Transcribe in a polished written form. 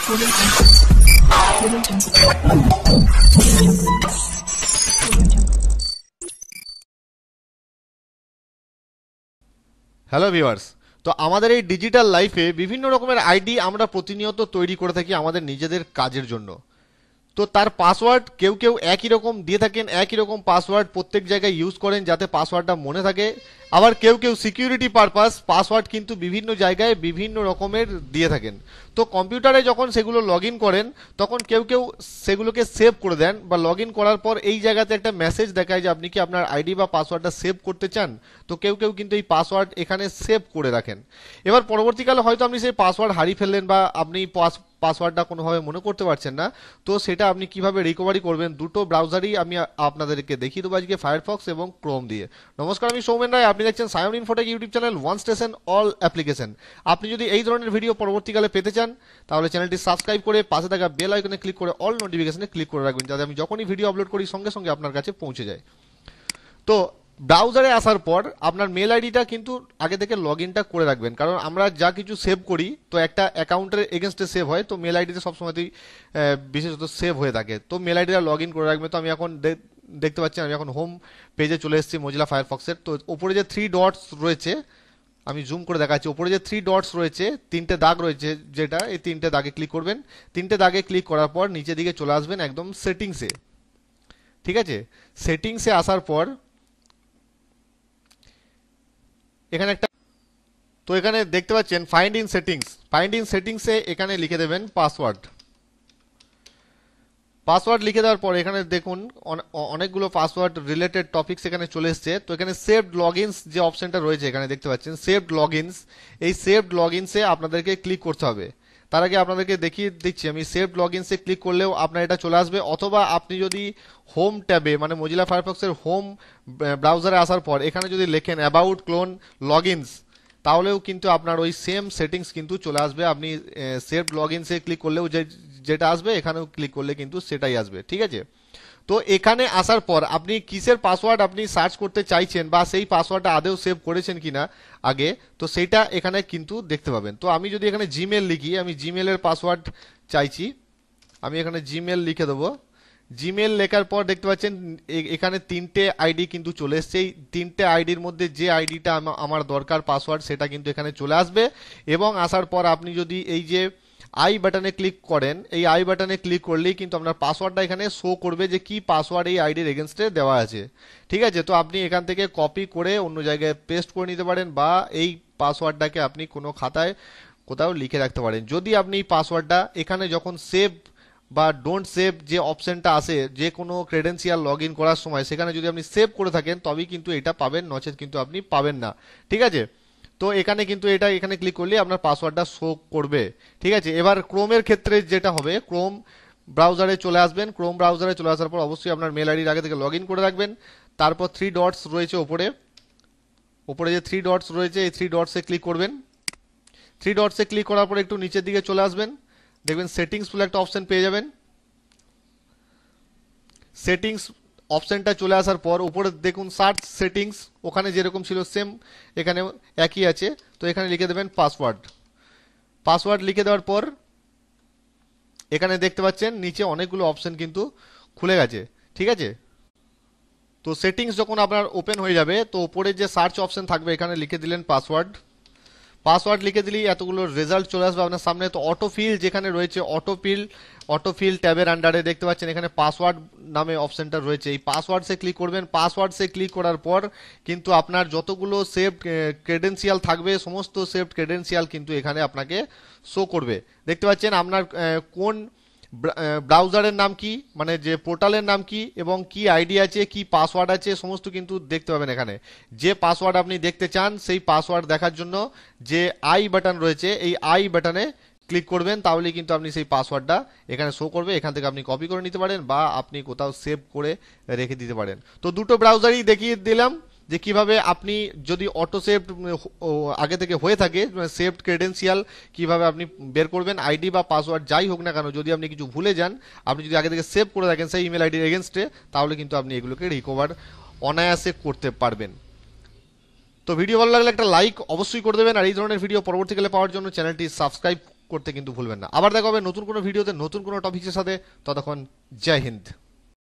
Hello viewers, তো আমাদের এই ডিজিটাল লাইফে বিভিন্ন রকমের আইডি আমরা প্রতিনিয়ত তৈরি করে থাকি আমাদের নিজেদের কাজের জন্য। তো তার পাসওয়ার্ড কেউ কেউ একই রকম দিয়ে থাকেন, একই রকম পাসওয়ার্ড প্রত্যেক জায়গায় ইউজ করেন যাতে পাসওয়ার্ডটা মনে থাকে। আবার কেউ কেউ সিকিউরিটি পারপাস পাসওয়ার্ড কিন্তু বিভিন্ন জায়গায় বিভিন্ন রকমের দিয়ে থাকেন। তো কম্পিউটারে যখন সেগুলো লগ ইন করেন তখন কেউ কেউ সেগুলোকে সেভ করে দেন, বা লগ ইন করার পর এই জায়গাতে একটা মেসেজ দেখায় যে আপনি কি আপনার আইডি বা পাসওয়ার্ডটা সেভ করতে চান। তো কেউ কেউ কিন্তু এই পাসওয়ার্ড এখানে সেভ করে রাখেন। এবার পরবর্তীকালে হয়তো আপনি সেই পাসওয়ার্ড হারিয়ে ফেললেন, বা আপনি পাসওয়ার্ডটা কোনোভাবে মনে করতে পারছেন না। তো সেটা আপনি কিভাবে রিকভারি করবেন, দুটো ব্রাউজারই আমি আপনাদেরকে দেখিয়ে দেবো আজকে, ফায়ারফক্স এবং ক্রোম দিয়ে। নমস্কার, আমি সৌমেন রায়, আপনি দেখছেন Sayan Infotech YouTube channel, one station all application. আপনি যদি এই ধরনের ভিডিও পরবর্তীকালে পেতে চান তাহলে চ্যানেলটি সাবস্ক্রাইব করে পাশে থাকা বেল আইকনে ক্লিক করে অল নোটিফিকেশনে ক্লিক করে রাখবেন, যাতে আমি যখনই ভিডিও আপলোড করি সঙ্গে সঙ্গে আপনার কাছে পৌঁছে যায়। তো ব্রাউজারে আসার পর আপনার মেল আইডিটা কিন্তু আগে থেকে লগ ইনটা করে রাখবেন, কারণ আমরা যা কিছু সেভ করি তো একটা অ্যাকাউন্টের এগেনস্টে সেভ হয়, তো মেল আইডিতে সবসময়তেই বিশেষত সেভ হয়ে থাকে। তো মেল আইডিটা লগ ইন করে রাখবেন। তো আমি এখন দেখতে পাচ্ছি আমি এখন হোম পেজে চলে এসেছি মোজিলা ফায়ারফক্সের। তো ওপরে যে 3 ডটস রয়েছে, আমি জুম করে দেখাচ্ছি, ওপরে যে 3 ডটস রয়েছে, 3টে দাগ রয়েছে, যেটা এই 3টে দাগে ক্লিক করবেন। 3টে দাগে ক্লিক করার পর নিচের দিকে চলে আসবেন একদম সেটিংসে। ঠিক আছে, সেটিংসে আসার পর এখানে একটা, তো এখানে দেখতে পাচ্ছেন find in settings. Find in সেটিংসে এখানে লিখে দেবেন পাসওয়ার্ড। পাসওয়ার্ড লিখে দেওয়ার পর এখানে দেখুন অনেকগুলো পাসওয়ার্ড রিলেটেড টপিকস এখানে চলে এসছে। তো এখানে সেভড লগইনস যে অপশনটা রয়েছে এখানে দেখতে পাচ্ছেন সেভড লগইনস, এই সেভড লগইনসে আপনাদেরকে ক্লিক করতে হবে। তার আগে আপনাদেরকে দেখিয়ে দিচ্ছি আমি, সেভড লগইনসে ক্লিক করলেও আপনার এটা চলে আসবে, অথবা আপনি যদি হোম ট্যাবে মানে মোজিলা ফায়ারফক্সের হোম ব্রাউজারে আসার পর এখানে যদি লেখেন অ্যাবাউট ক্লোন লগইনস, তাহলেও কিন্তু আপনার ওই সেম সেটিংস কিন্তু চলে আসবে। আপনি সেভড লগইনসে ক্লিক করলেও যেটা আসবে এখানেও ক্লিক করলে কিন্তু সেটাই আসবে। ঠিক আছে, তো এখানে আসার পর আপনি কিসের পাসওয়ার্ড আপনি সার্চ করতে চাইছেন, বা সেই পাসওয়ার্ডটা আদেও সেভ করেছেন কিনা আগে, তো সেইটা এখানে কিন্তু দেখতে পাবেন। তো আমি যদি এখানে জিমেল লিখি, আমি জিমেলের পাসওয়ার্ড চাইছি, আমি এখানে জিমেল লিখে দেবো। জিমেল লেখার পর দেখতে পাচ্ছেন এখানে 3টে আইডি কিন্তু চলে এসছে। এই 3টে আইডির মধ্যে যে আইডিটা আমার দরকার পাসওয়ার্ড সেটা কিন্তু এখানে চলে আসবে। এবং আসার পর আপনি যদি এই যে আই বাটনে ক্লিক করেন, এই আই বাটনে ক্লিক করলেই কিন্তু আপনার পাসওয়ার্ডটা এখানে শো করবে যে কি পাসওয়ার্ড এই আইডির এগেনস্টে দেওয়া আছে। ঠিক আছে, তো আপনি এখান থেকে কপি করে অন্য জায়গায় পেস্ট করে নিতে পারেন, বা এই পাসওয়ার্ডটাকে আপনি কোনো খাতায় কোথাও লিখে রাখতে পারেন। যদি আপনি এই পাসওয়ার্ডটা এখানে যখন সেভ বা ডোন্ট সেভ যে অপশনটা আসে যে কোনো ক্রেডেন্সিয়াল লগ ইন করার সময়, সেখানে যদি আপনি সেভ করে থাকেন তবেই কিন্তু এটা পাবেন, নচেত কিন্তু আপনি পাবেন না। ঠিক আছে, তো এখানে কিন্তু এটা এখানে ক্লিক করলে আপনার পাসওয়ার্ডটা শো করবে। ঠিক আছে, এবার ক্রোমের ক্ষেত্রে যেটা হবে, ক্রোম ব্রাউজারে চলে আসবেন। ক্রোম ব্রাউজারে চলে আসার পর অবশ্যই আপনার মেল আইডির আগে থেকে লগ ইন করে রাখবেন। তারপর 3 ডটস রয়েছে ওপরে যে 3 ডটস রয়েছে এই 3 ডটসে ক্লিক করবেন। 3 ডটসে ক্লিক করার পর একটু নিচের দিকে চলে আসবেন, দেখবেন সেটিংস বলে একটা অপশন পেয়ে যাবেন। সেটিংস অপশনটা চলে আসার পর উপরে দেখুন সার্চ সেটিংস, ওখানে যেরকম ছিল সেম এখানে একই আছে। তো এখানে লিখে দেবেন পাসওয়ার্ড। পাসওয়ার্ড লিখে দেওয়ার পর এখানে দেখতে পাচ্ছেন নিচে অনেকগুলো অপশন কিন্তু খুলে গেছে। ঠিক আছে, তো সেটিংস যখন আপনার ওপেন হয়ে যাবে তো উপরে যে সার্চ অপশন থাকবে এখানে লিখে দিলেন পাসওয়ার্ড। পাসওয়ার্ড লিখে দিলেই এতগুলো রেজাল্ট চলে আসবে আপনার সামনে। তো অটোফিল যেখানে রয়েছে, অটোফিল ট্যাবের আন্ডারে দেখতে পাচ্ছেন এখানে পাসওয়ার্ড নামে অপশনটা রয়েছে, এই পাসওয়ার্ডসে ক্লিক করবেন। পাসওয়ার্ডসে ক্লিক করার পর কিন্তু আপনার যতগুলো সেভড ক্রেডেন্সিয়াল থাকবে সমস্ত সেভড ক্রেডেন্সিয়াল কিন্তু এখানে আপনাকে শো করবে। দেখতে পাচ্ছেন আপনার কোন ব্রাউজারের নাম কি, মানে যে পোর্টালের নাম কি, এবং কি আইডি আছে, কি পাসওয়ার্ড আছে, সমস্ত কিন্তু দেখতে পাবেন এখানে। যে পাসওয়ার্ড আপনি দেখতে চান সেই পাসওয়ার্ড দেখার জন্য যে আই বাটন রয়েছে এই আই বাটনে ক্লিক করবেন, তাহলে কিন্তু আপনি সেই পাসওয়ার্ডটা এখানে শো করবে। এখান থেকে আপনি কপি করে নিতে পারেন বা আপনি কোথাও সেভ করে রেখে দিতে পারেন। তো দুটো ব্রাউজারই দেখিয়ে দিলাম যে কিভাবে আপনি যদি অটো সেভড আগে থেকে হয়ে থাকে সেভড ক্রেডেন্সিয়াল কিভাবে আপনি বের করবেন, আইডি বা পাসওয়ার্ড যাই হোক না কেন, যদি আপনি কিছু ভুলে যান, আপনি যদি আগে থেকে সেভ করে রাখেন সেই ইমেল আইডির এগেনস্টে, তাহলে কিন্তু আপনি এগুলোকে রিকভার অনায়াসে করতে পারবেন। তো ভিডিও ভালো লাগলে একটা লাইক অবশ্যই করে দেবেন, আর এই ধরনের ভিডিও পরবর্তীকালে পাওয়ার জন্য চ্যানেলটি সাবস্ক্রাইব করতে কিন্তু ভুলবেন না। আবার দেখা হবে নতুন কোনো ভিডিওতে নতুন কোনো টপিকের সাথে। ততক্ষণ জয় হিন্দ।